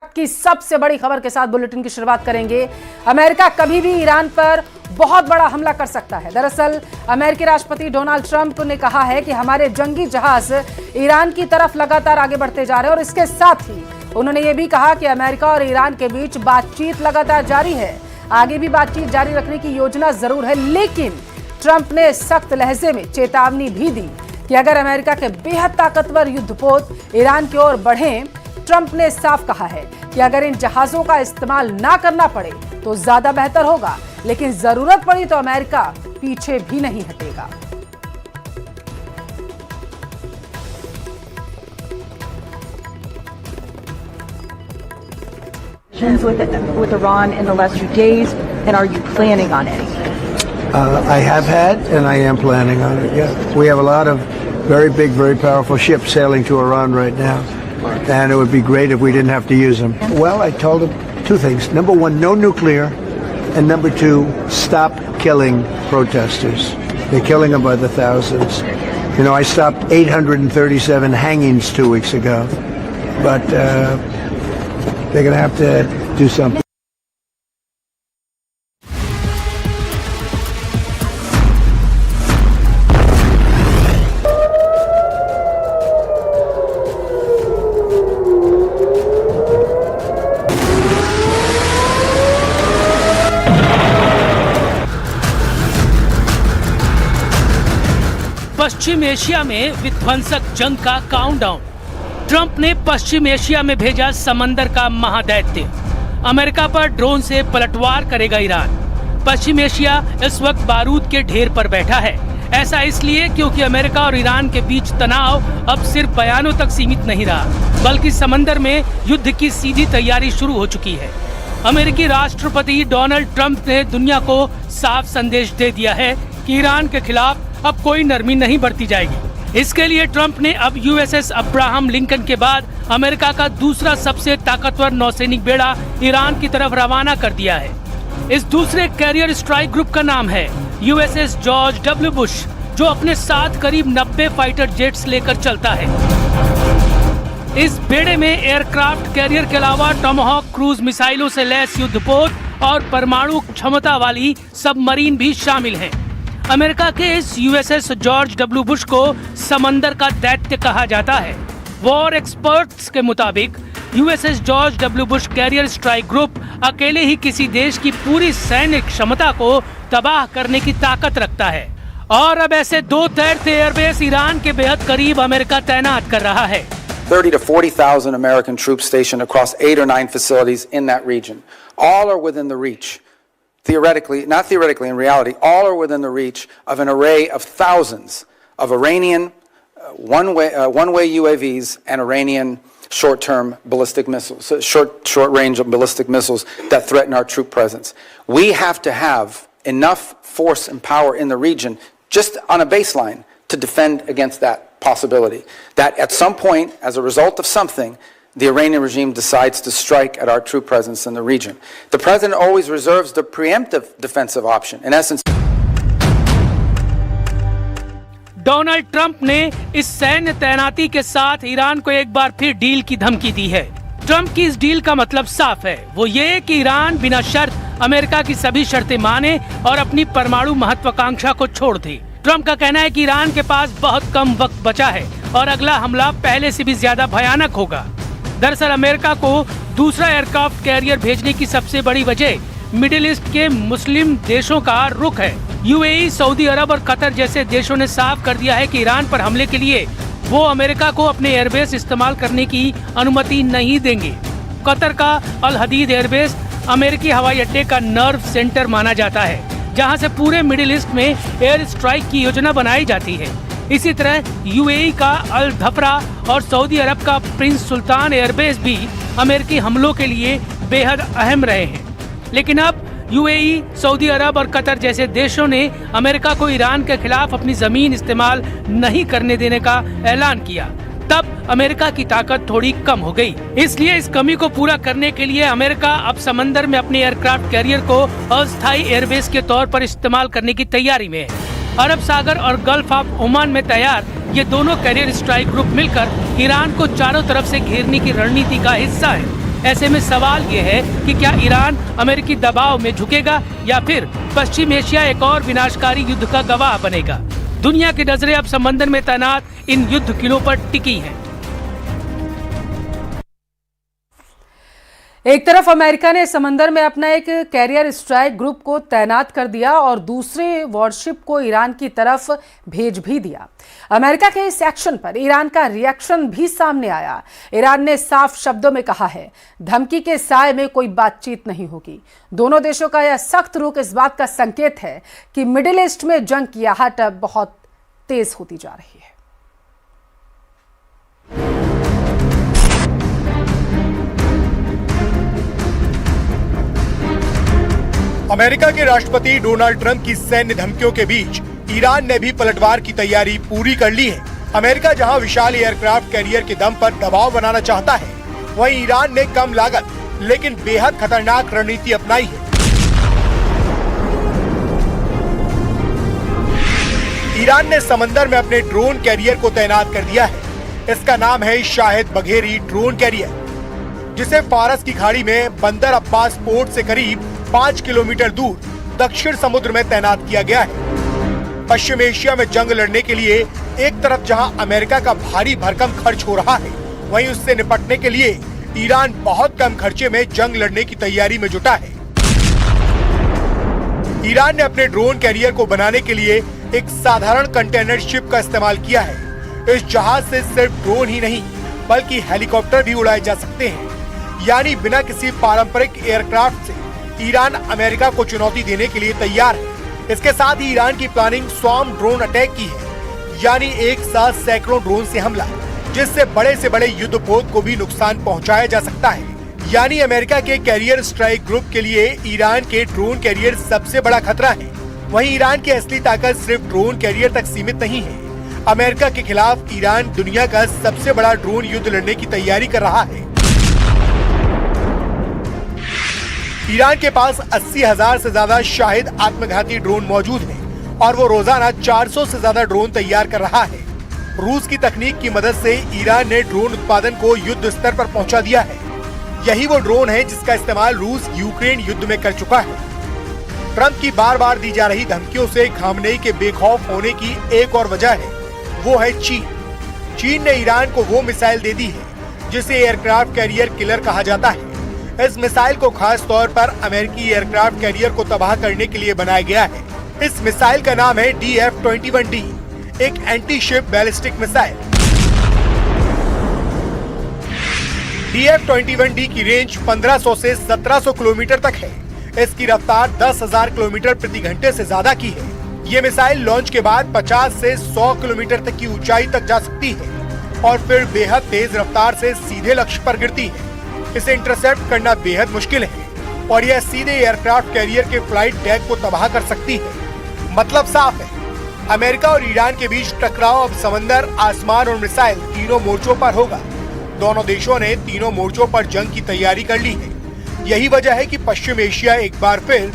की सबसे बड़ी खबर के साथ बुलेटिन की शुरुआत करेंगे। अमेरिका कभी भी ईरान पर बहुत बड़ा हमला कर सकता है। दरअसल अमेरिकी राष्ट्रपति डोनाल्ड ट्रंप ने कहा है कि हमारे जंगी जहाज ईरान की तरफ लगातार आगे बढ़ते जा रहे हैं और इसके साथ ही उन्होंने ये भी कहा कि अमेरिका और ईरान के बीच बातचीत लगातार जारी है। आगे भी बातचीत जारी रखने की योजना जरूर है, लेकिन ट्रंप ने सख्त लहजे में चेतावनी भी दी कि अगर अमेरिका के बेहद ताकतवर युद्धपोत ईरान की ओर बढ़ें, ट्रंप ने साफ कहा है कि अगर इन जहाजों का इस्तेमाल ना करना पड़े तो ज्यादा बेहतर होगा, लेकिन जरूरत पड़ी तो अमेरिका पीछे भी नहीं हटेगा। With Iran in the last few days, and are you planning on any? I have had, and I am planning on it. Yeah, we have a lot of very big, very powerful ships sailing to Iran right now, and it would be great if we didn't have to use them. Well, I told them two things: number one, no nuclear, and number two, stop killing protesters. They're killing them by the thousands. You know, I stopped 837 hangings 2 weeks ago, but they're going to have to do something. Paschim Asia में विध्वंसक जंग का countdown. Trump ने पश्चिम Asia में भेजा समंदर का महादैत्य। America पर ड्रोन से पलटवार करेगा ईरान। पश्चिम एशिया इस वक्त बारूद के ढेर पर बैठा है। ऐसा इसलिए क्योंकि अमेरिका और ईरान के बीच तनाव अब सिर्फ बयानों तक सीमित नहीं रहा, बल्कि समंदर में युद्ध की सीधी तैयारी शुरू हो चुकी है। अमेरिकी राष्ट्रपति डोनाल्ड ट्रंप ने दुनिया को साफ संदेश दे दिया है कि ईरान के खिलाफ अब कोई नरमी नहीं बरती जाएगी। इसके लिए ट्रंप ने अब यूएसएस अब्राहम लिंकन के बाद अमेरिका का दूसरा सबसे ताकतवर नौसैनिक बेड़ा ईरान की तरफ रवाना कर दिया है। इस दूसरे कैरियर स्ट्राइक ग्रुप का नाम है यूएसएस जॉर्ज डब्ल्यू बुश, जो अपने साथ करीब 90 फाइटर जेट्स लेकर चलता है। इस बेड़े में एयरक्राफ्ट कैरियर के अलावा टॉमहॉक क्रूज मिसाइलों से लैस युद्धपोत और परमाणु क्षमता वाली सबमरीन भी शामिल हैं। अमेरिका के इस यूएसएस जॉर्ज डब्ल्यू बुश को समंदर का दैत्य कहा जाता है। वॉर एक्सपर्ट्स के मुताबिक USS George W Bush carrier strike group अकेले ही किसी देश की पूरी सैन्य क्षमता को तबाह करने की ताकत रखता है। और अब ऐसे 2 तैरते एयरबेस ईरान के बेहद करीब अमेरिका तैनात कर रहा है। 30 to 40,000 American troops stationed across 8 or 9 facilities in that region. All are within the reach. Theoretically, not theoretically, in reality, all are within the reach of an array of thousands of Iranian one-way UAVs and Iranian short-term ballistic missiles, short-range ballistic missiles that threaten our troop presence. We have to have enough force and power in the region, just on a baseline, to defend against that possibility. That at some point, as a result of something, the Iranian regime decides to strike at our troop presence in the region. The president always reserves the preemptive defensive option. In essence, Donald Trump ने इस सैन्य तैनाती के साथ Iran को एक बार फिर deal की धमकी दी है। ट्रंप की इस डील का मतलब साफ है, वो ये कि ईरान बिना शर्त अमेरिका की सभी शर्तें माने और अपनी परमाणु महत्वाकांक्षा को छोड़ दे। ट्रंप का कहना है कि ईरान के पास बहुत कम वक्त बचा है और अगला हमला पहले से भी ज्यादा भयानक होगा। दरअसल अमेरिका को दूसरा एयरक्राफ्ट कैरियर भेजने की सबसे बड़ी वजह मिडिल ईस्ट के मुस्लिम देशों का रुख है। यूएई, सऊदी अरब और कतर जैसे देशों ने साफ कर दिया है कि ईरान पर हमले के लिए वो अमेरिका को अपने एयरबेस इस्तेमाल करने की अनुमति नहीं देंगे। कतर का अल हदीद एयरबेस अमेरिकी हवाई अड्डे का नर्व सेंटर माना जाता है, जहां से पूरे मिडिल ईस्ट में एयर स्ट्राइक की योजना बनाई जाती है। इसी तरह यूएई का अल धफरा और सऊदी अरब का प्रिंस सुल्तान एयरबेस भी अमेरिकी हमलों के लिए बेहद अहम रहे हैं। लेकिन अब यूएई, सऊदी अरब और कतर जैसे देशों ने अमेरिका को ईरान के खिलाफ अपनी जमीन इस्तेमाल नहीं करने देने का ऐलान किया। तब अमेरिका की ताकत थोड़ी कम हो गई। इसलिए इस कमी को पूरा करने के लिए अमेरिका अब समंदर में अपने एयरक्राफ्ट कैरियर को अस्थायी एयरबेस के तौर पर इस्तेमाल करने की तैयारी में है। अरब सागर और गल्फ ऑफ ओमान में तैयार ये दोनों कैरियर स्ट्राइक ग्रुप मिलकर ईरान को चारों तरफ से घेरने की रणनीति का हिस्सा है। ऐसे में सवाल ये है कि क्या ईरान अमेरिकी दबाव में झुकेगा या फिर पश्चिम एशिया एक और विनाशकारी युद्ध का गवाह बनेगा। दुनिया की नजरें अब समंदर में तैनात इन युद्ध किलों पर टिकी हैं। एक तरफ अमेरिका ने समंदर में अपना एक कैरियर स्ट्राइक ग्रुप को तैनात कर दिया और दूसरे वॉरशिप को ईरान की तरफ भेज भी दिया। अमेरिका के इस एक्शन पर ईरान का रिएक्शन भी सामने आया। ईरान ने साफ शब्दों में कहा है, धमकी के साए में कोई बातचीत नहीं होगी। दोनों देशों का यह सख्त रुख इस बात का संकेत है कि मिडिल ईस्ट में जंग की आहट अब बहुत तेज होती जा रही है। अमेरिका के राष्ट्रपति डोनाल्ड ट्रंप की सैन्य धमकियों के बीच ईरान ने भी पलटवार की तैयारी पूरी कर ली है। अमेरिका जहां विशाल एयरक्राफ्ट कैरियर के दम पर दबाव बनाना चाहता है, वहीं ईरान ने कम लागत लेकिन बेहद खतरनाक रणनीति अपनाई है। ईरान ने समंदर में अपने ड्रोन कैरियर को तैनात कर दिया है। इसका नाम है शाहिद बघेरी ड्रोन कैरियर, जिसे फारस की खाड़ी में बंदर अब्बास पोर्ट से करीब 5 किलोमीटर दूर दक्षिण समुद्र में तैनात किया गया है। पश्चिम एशिया में जंग लड़ने के लिए एक तरफ जहां अमेरिका का भारी भरकम खर्च हो रहा है, वहीं उससे निपटने के लिए ईरान बहुत कम खर्चे में जंग लड़ने की तैयारी में जुटा है। ईरान ने अपने ड्रोन कैरियर को बनाने के लिए एक साधारण कंटेनर शिप का इस्तेमाल किया है। इस जहाज से सिर्फ ड्रोन ही नहीं बल्कि हेलीकॉप्टर भी उड़ाए जा सकते हैं। यानी बिना किसी पारंपरिक एयरक्राफ्ट से ईरान अमेरिका को चुनौती देने के लिए तैयार है। इसके साथ ही ईरान की प्लानिंग स्वार्म ड्रोन अटैक की है, यानी एक साथ सैकड़ों ड्रोन से हमला, जिससे बड़े से बड़े युद्धपोत को भी नुकसान पहुंचाया जा सकता है। यानी अमेरिका के कैरियर स्ट्राइक ग्रुप के लिए ईरान के ड्रोन कैरियर सबसे बड़ा खतरा है। वहीं ईरान की असली ताकत सिर्फ ड्रोन कैरियर तक सीमित नहीं है। अमेरिका के खिलाफ ईरान दुनिया का सबसे बड़ा ड्रोन युद्ध लड़ने की तैयारी कर रहा है। ईरान के पास 80,000 से ज्यादा शाहिद आत्मघाती ड्रोन मौजूद हैं और वो रोजाना 400 से ज्यादा ड्रोन तैयार कर रहा है। रूस की तकनीक की मदद से ईरान ने ड्रोन उत्पादन को युद्ध स्तर पर पहुंचा दिया है। यही वो ड्रोन है जिसका इस्तेमाल रूस यूक्रेन युद्ध में कर चुका है। ट्रंप की बार बार दी जा रही धमकियों से खामनेई के बेखौफ होने की एक और वजह है, वो है चीन। चीन ने ईरान को वो मिसाइल दे दी है जिसे एयरक्राफ्ट कैरियर किलर कहा जाता है। इस मिसाइल को खास तौर पर अमेरिकी एयरक्राफ्ट कैरियर को तबाह करने के लिए बनाया गया है। इस मिसाइल का नाम है DF-21D, एक anti ship ballistic missile. DF-21D की रेंज 1500 से 1700 किलोमीटर तक है। इसकी रफ्तार 10,000 किलोमीटर प्रति घंटे से ज्यादा की है। ये मिसाइल लॉन्च के बाद 50 से 100 किलोमीटर तक की ऊंचाई तक जा सकती है और फिर बेहद तेज रफ्तार से सीधे लक्ष्य पर गिरती है। इसे इंटरसेप्ट करना बेहद मुश्किल है और यह सीधे एयरक्राफ्ट कैरियर के फ्लाइट डेक को तबाह कर सकती है। मतलब साफ है, अमेरिका और ईरान के बीच टकराव अब समंदर, आसमान और मिसाइल तीनों मोर्चों पर होगा। दोनों देशों ने तीनों मोर्चों पर जंग की तैयारी कर ली है। यही वजह है कि पश्चिम एशिया एक बार फिर